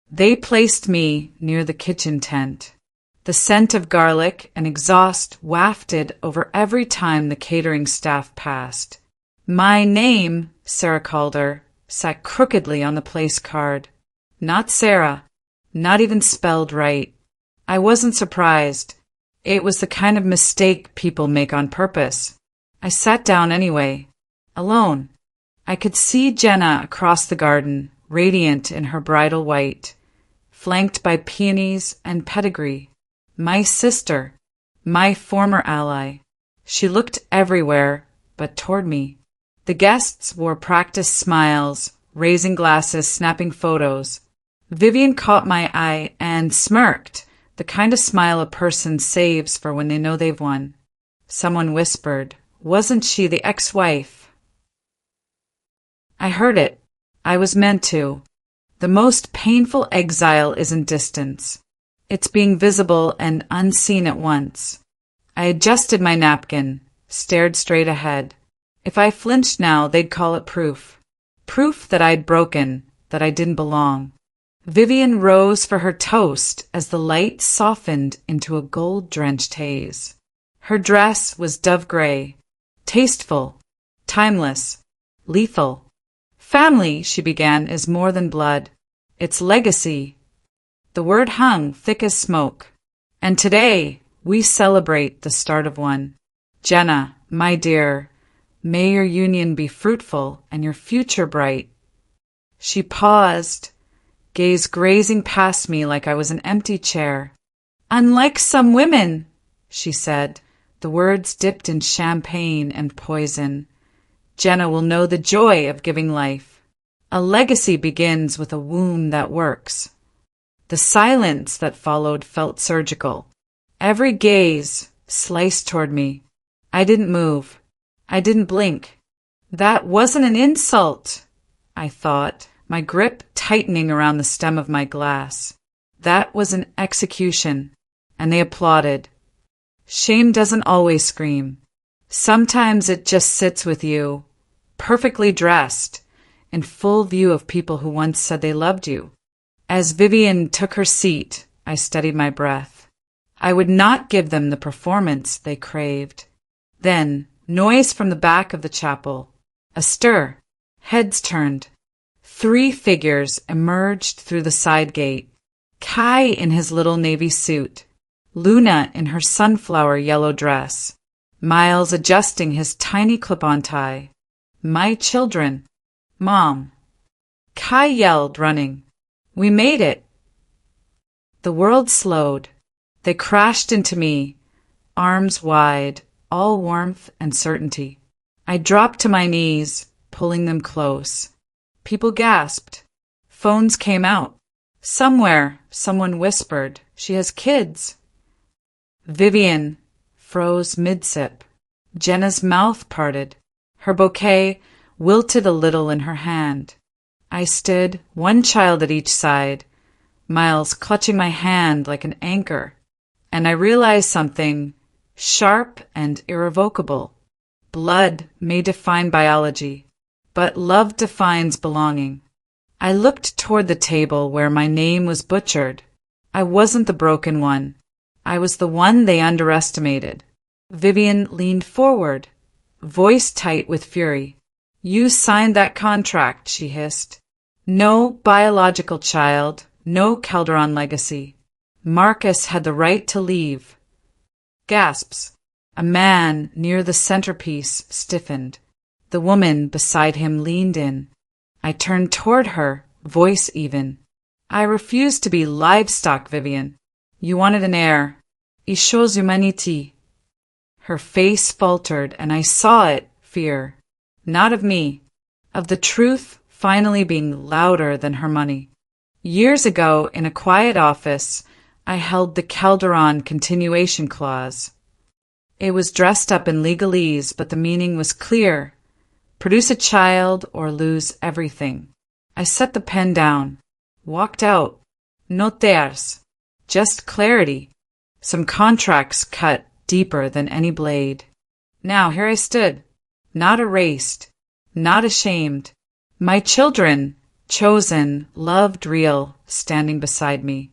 They placed me near the kitchen tent. The scent of garlic and exhaust wafted over every time the catering staff passed. My name, Sarah Calder, sat crookedly on the place card. Not Sarah, not even spelled right. I wasn't surprised. It was the kind of mistake people make on purpose. I sat down anyway, alone. I could see Jenna across the garden, radiant in her bridal white, flanked by peonies and pedigree. My sister, my former ally. She looked everywhere but toward me. The guests wore practiced smiles, raising glasses, snapping photos. Vivian caught my eye and smirked, the kind of smile a person saves for when they know they've won. Someone whispered, "Wasn't she the ex-wife?" I heard it. I was meant to. The most painful exile isn't distance. It's being visible and unseen at once. I adjusted my napkin, stared straight ahead. If I flinched now, they'd call it proof. Proof that I'd broken, that I didn't belong. Vivian rose for her toast as the light softened into a gold-drenched haze. Her dress was dove gray, tasteful, timeless, lethal. Family, she began, is more than blood. It's legacy. The word hung thick as smoke. And today, we celebrate the start of one. Jenna, my dear, may your union be fruitful and your future bright. She paused, gaze grazing past me like I was an empty chair. Unlike some women, she said, the words dipped in champagne and poison. Jenna will know the joy of giving life. A legacy begins with a wound that works. The silence that followed felt surgical. Every gaze sliced toward me. I didn't move. I didn't blink. That wasn't an insult, I thought, my grip tightening around the stem of my glass. That was an execution, and they applauded. Shame doesn't always scream. Sometimes it just sits with you, perfectly dressed, in full view of people who once said they loved you. As Vivian took her seat, I steadied my breath. I would not give them the performance they craved. Then, noise from the back of the chapel. A stir. Heads turned. 3 figures emerged through the side gate. Kai in his little navy suit. Luna in her sunflower yellow dress. Miles adjusting his tiny clip-on tie. My children. Mom. Kai yelled, running. We made it. The world slowed. They crashed into me, arms wide, all warmth and certainty. I dropped to my knees, pulling them close. People gasped. Phones came out. Somewhere, someone whispered, "She has kids." Vivian froze mid-sip. Jenna's mouth parted. Her bouquet wilted a little in her hand. I stood, one child at each side, Miles clutching my hand like an anchor, and I realized something sharp and irrevocable. Blood may define biology, but love defines belonging. I looked toward the table where my name was butchered. I wasn't the broken one. I was the one they underestimated. Vivian leaned forward, voice tight with fury. You signed that contract, she hissed. No biological child, no Calderon legacy. Marcus had the right to leave. Gasps. A man near the centerpiece stiffened. The woman beside him leaned in. I turned toward her, voice even. I refused to be livestock, Vivian. You wanted an heir. Il chose humanité. Her face faltered, and I saw it, fear. Not of me. Of the truth finally being louder than her money. Years ago, in a quiet office, I held the Calderon continuation clause. It was dressed up in legalese, but the meaning was clear. Produce a child or lose everything. I set the pen down, walked out. No terres, just clarity. Some contracts cut deeper than any blade. Now here I stood, not erased, not ashamed. My children, chosen, loved, real, standing beside me.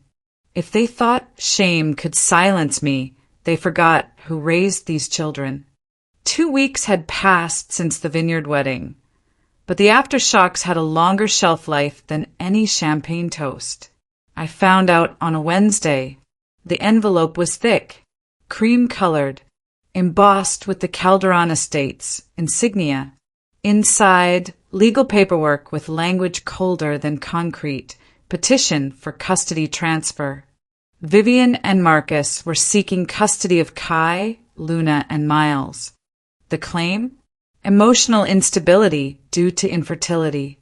If they thought shame could silence me, they forgot who raised these children. 2 weeks had passed since the vineyard wedding, but the aftershocks had a longer shelf life than any champagne toast. I found out on a Wednesday. The envelope was thick, cream-colored, embossed with the Calderon Estates insignia. Inside, legal paperwork with language colder than concrete, petition for custody transfer. Vivian and Marcus were seeking custody of Kai, Luna, and Miles. The claim? Emotional instability due to infertility.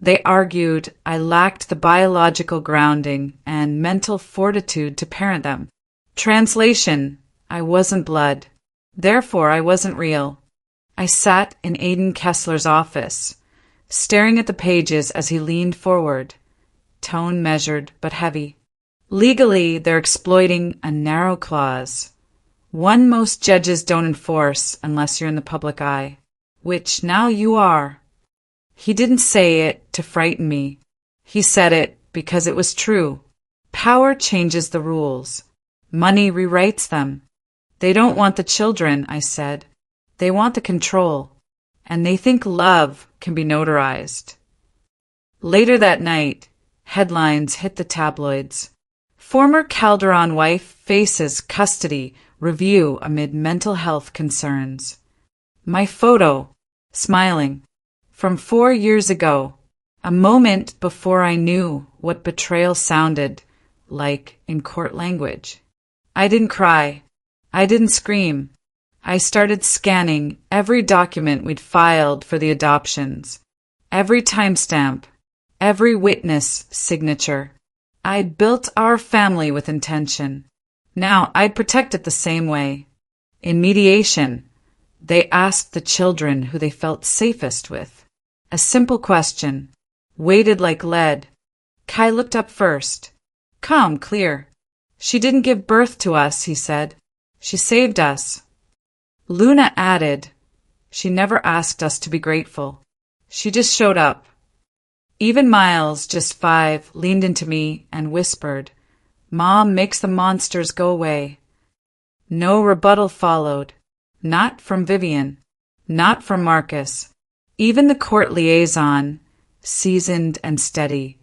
They argued I lacked the biological grounding and mental fortitude to parent them. Translation: I wasn't blood. Therefore, I wasn't real. I sat in Aidan Kessler's office, staring at the pages as he leaned forward, tone measured but heavy. Legally, they're exploiting a narrow clause, one most judges don't enforce unless you're in the public eye, which now you are. He didn't say it to frighten me. He said it because it was true. Power changes the rules. Money rewrites them. They don't want the children, I said. They want the control. And they think love can be notarized. Later that night, headlines hit the tabloids. Former Calderon wife faces custody review amid mental health concerns. My photo, smiling, from 4 years ago, a moment before I knew what betrayal sounded like in court language. I didn't cry. I didn't scream. I started scanning every document we'd filed for the adoptions, every timestamp, every witness signature. I'd built our family with intention. Now I'd protect it the same way. In mediation, they asked the children who they felt safest with. A simple question, weighted like lead. Kai looked up first. Calm, clear. She didn't give birth to us, he said. She saved us. Luna added, she never asked us to be grateful. She just showed up. Even Miles, just 5, leaned into me and whispered, Mom makes the monsters go away. No rebuttal followed. Not from Vivian. Not from Marcus. Even the court liaison, seasoned and steady,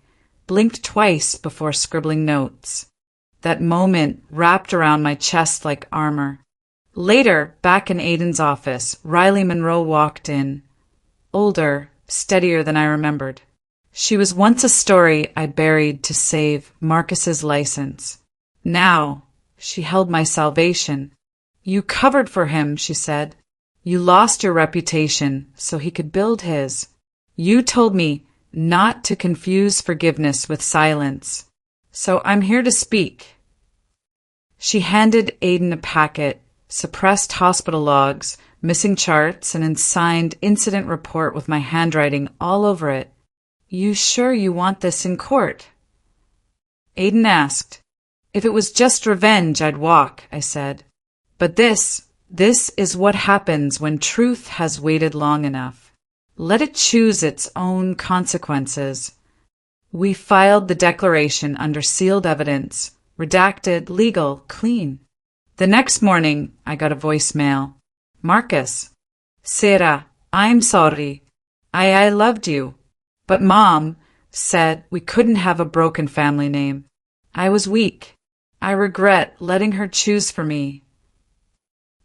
blinked twice before scribbling notes. That moment wrapped around my chest like armor. Later, back in Aidan's office, Riley Monroe walked in. Older, steadier than I remembered. She was once a story I buried to save Marcus's license. Now, she held my salvation. You covered for him, she said. You lost your reputation so he could build his. You told me not to confuse forgiveness with silence. So I'm here to speak. She handed Aidan a packet, suppressed hospital logs, missing charts, and a signed incident report with my handwriting all over it. You sure you want this in court? Aidan asked. If it was just revenge, I'd walk, I said. But this is what happens when truth has waited long enough. Let it choose its own consequences. We filed the declaration under sealed evidence, redacted, legal, clean. The next morning, I got a voicemail. Marcus. Sarah, I'm sorry. I loved you. But Mom said we couldn't have a broken family name. I was weak. I regret letting her choose for me.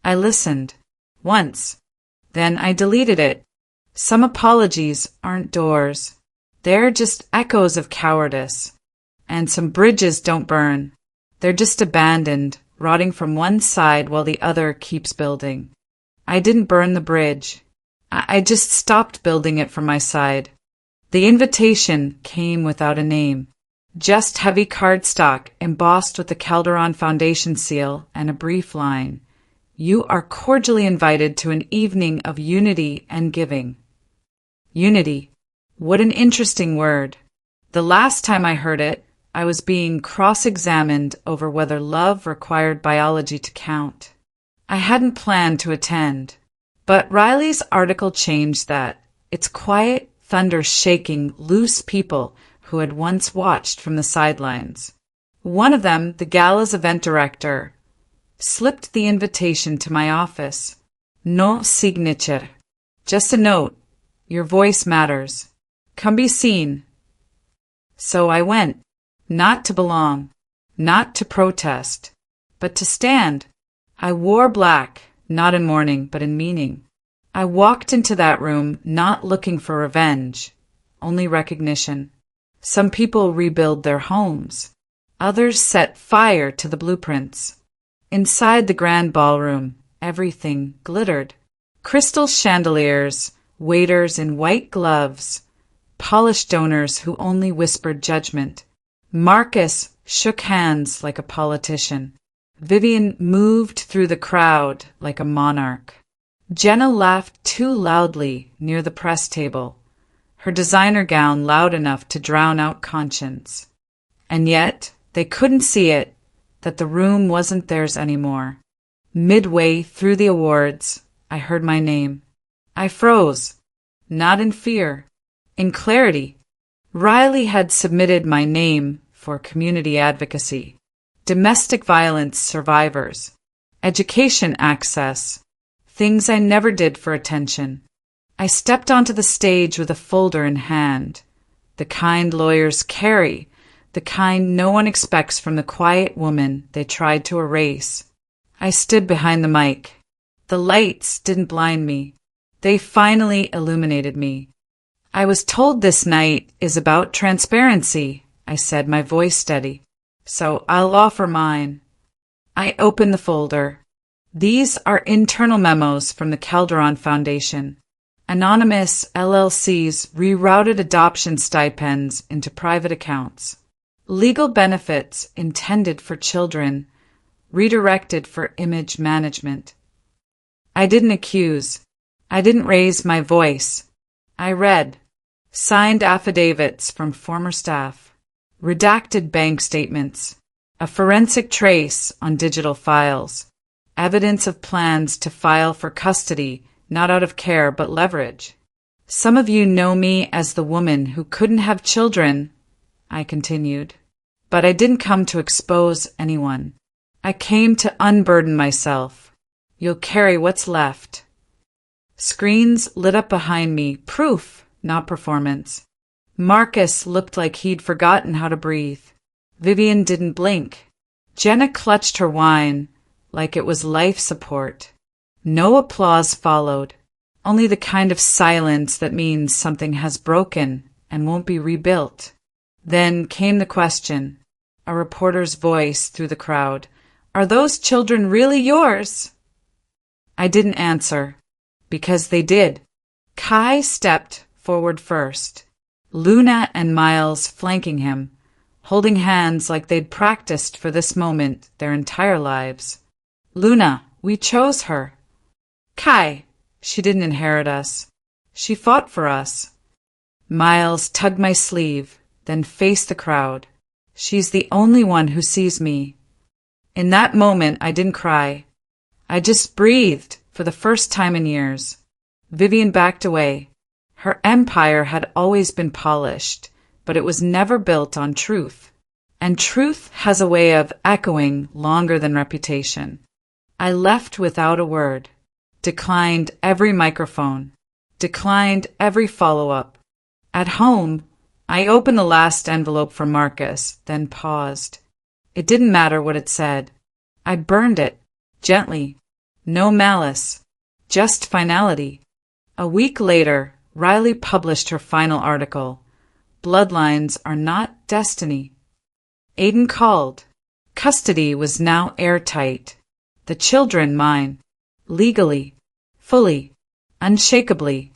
I listened. Once. Then I deleted it. Some apologies aren't doors. They're just echoes of cowardice. And some bridges don't burn. They're just abandoned, rotting from one side while the other keeps building. I didn't burn the bridge. I just stopped building it from my side. The invitation came without a name. Just heavy cardstock embossed with the Calderon Foundation seal and a brief line. You are cordially invited to an evening of unity and giving. Unity. What an interesting word. The last time I heard it, I was being cross-examined over whether love required biology to count. I hadn't planned to attend, but Riley's article changed that. It's quiet, thunder shaking loose people who had once watched from the sidelines. One of them, the gala's event director, slipped the invitation to my office. No signature. Just a note. Your voice matters. Come be seen. So I went, not to belong, not to protest, but to stand. I wore black, not in mourning, but in meaning. I walked into that room not looking for revenge, only recognition. Some people rebuild their homes. Others set fire to the blueprints. Inside the grand ballroom, everything glittered. Crystal chandeliers, waiters in white gloves, polished donors who only whispered judgment. Marcus shook hands like a politician. Vivian moved through the crowd like a monarch. Jenna laughed too loudly near the press table, her designer gown loud enough to drown out conscience. And yet, they couldn't see it, that the room wasn't theirs anymore. Midway through the awards, I heard my name. I froze, not in fear, in clarity. Riley had submitted my name for community advocacy, domestic violence survivors, education access, things I never did for attention. I stepped onto the stage with a folder in hand, the kind lawyers carry, the kind no one expects from the quiet woman they tried to erase. I stood behind the mic. The lights didn't blind me. They finally illuminated me. I was told this night is about transparency, I said, my voice steady. So I'll offer mine. I opened the folder. These are internal memos from the Calderon Foundation. Anonymous LLCs rerouted adoption stipends into private accounts. Legal benefits intended for children, redirected for image management. I didn't accuse. I didn't raise my voice. I read. Signed affidavits from former staff. Redacted bank statements. A forensic trace on digital files. Evidence of plans to file for custody, not out of care but leverage. Some of you know me as the woman who couldn't have children, I continued. But I didn't come to expose anyone. I came to unburden myself. You'll carry what's left. Screens lit up behind me, proof, not performance. Marcus looked like he'd forgotten how to breathe. Vivian didn't blink. Jenna clutched her wine like it was life support. No applause followed, only the kind of silence that means something has broken and won't be rebuilt. Then came the question, a reporter's voice through the crowd. Are those children really yours? I didn't answer, because they did. Kai stepped forward first, Luna and Miles flanking him, holding hands like they'd practiced for this moment their entire lives. Luna, we chose her. Kai, she didn't inherit us. She fought for us. Miles tugged my sleeve, then faced the crowd. She's the only one who sees me. In that moment, I didn't cry. I just breathed for the first time in years. Vivian backed away. Her empire had always been polished, but it was never built on truth. And truth has a way of echoing longer than reputation. I left without a word, declined every microphone, declined every follow-up. At home, I opened the last envelope for Marcus, then paused. It didn't matter what it said. I burned it, gently. No malice, just finality. A week later, Riley published her final article. Bloodlines are not destiny. Aiden called. Custody was now airtight. The children mine. Legally. Fully. Unshakably.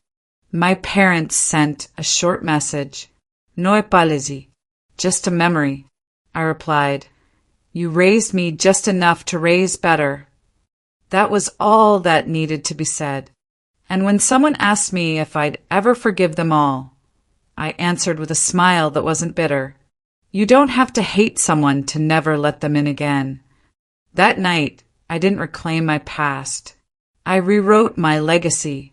My parents sent a short message. No apology. Just a memory. I replied. You raised me just enough to raise better. That was all that needed to be said. And when someone asked me if I'd ever forgive them all, I answered with a smile that wasn't bitter. You don't have to hate someone to never let them in again. That night, I didn't reclaim my past. I rewrote my legacy.